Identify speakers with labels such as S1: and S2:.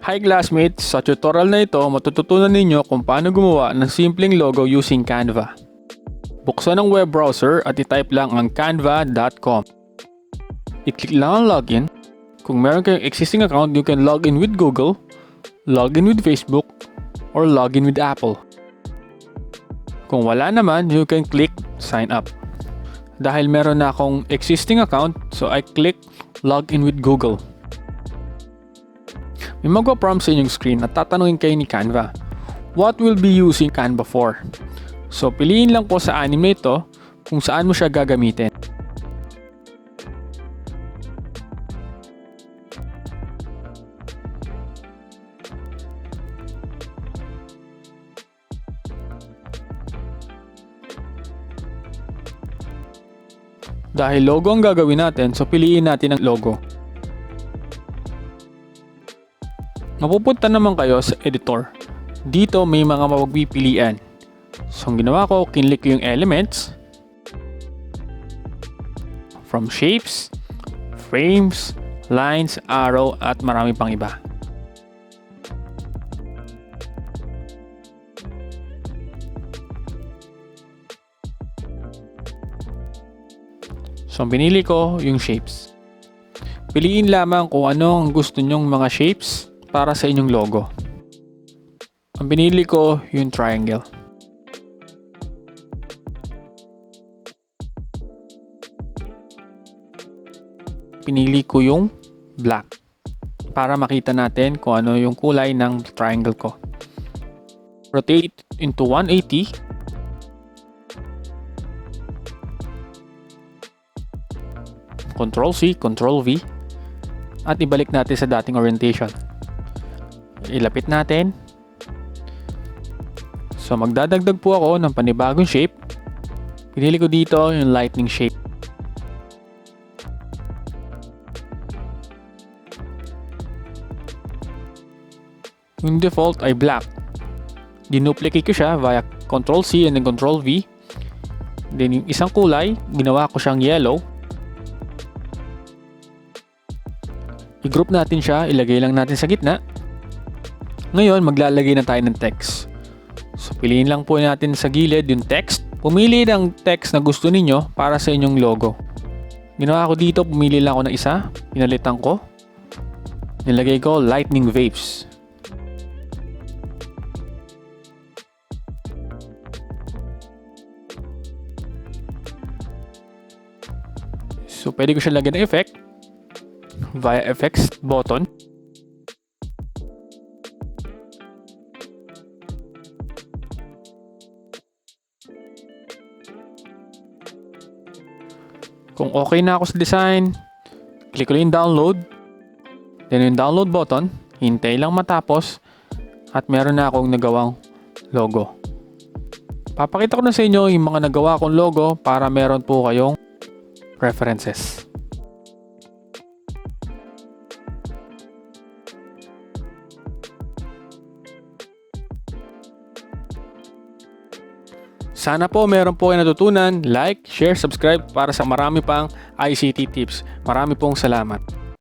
S1: Hi classmates! Sa tutorial na ito, matututunan ninyo kung paano gumawa ng simpleng logo using Canva. Buksan ang web browser at i-type lang ang canva.com. I-click lang ang login. Kung meron kayong existing account, you can log in with Google, log in with Facebook, or log in with Apple. Kung wala naman, you can click sign up. Dahil meron na akong existing account, so I click log in with Google. May magpa-prompt sa inyong screen at tatanungin kayo ni Canva, what will be using Canva for? So piliin lang po sa anim na ito kung saan mo siya gagamitin. Dahil logo ang gagawin natin, so piliin natin ang logo. Mapupunta naman kayo sa editor. Dito may mga mapagpipilian. So ang ginawa ko, kinlik ko yung elements. From shapes, frames, lines, arrow, at marami pang iba. So ang pinili ko yung shapes. Piliin lamang kung ano ang gusto nyong mga shapes para sa inyong logo. Ang pinili ko yung triangle. Pinili ko yung black para makita natin kung ano yung kulay ng triangle ko. Rotate into 180. Ctrl C, Ctrl V. At ibalik natin sa dating orientation. Ilapit natin. So magdadagdag po ako ng panibagong shape. Pinili ko dito yung lightning shape. Yung default ay black. Dinuplicate ko siya via Ctrl C and then Ctrl V. Then yung isang kulay, ginawa ko siyang yellow. I-group natin siya, ilagay lang natin sa gitna. Ngayon, maglalagay na tayo ng text. So, piliin lang po natin sa gilid yung text. Pumili ng text na gusto ninyo para sa inyong logo. Ginawa ko dito, pumili lang ako ng isa. Pinalitan ko. Nilagay ko lightning waves. So, pwede ko siya lagyan ng effect via effects button. Kung okay na ako sa design, click ko yung download. Then yung download button, hintay lang matapos at meron na akong nagawang logo. Papakita ko na sa inyo yung mga nagawa kong logo para meron po kayong references. Sana po meron po kayo natutunan. Like, share, subscribe para sa marami pang ICT tips. Marami pong salamat.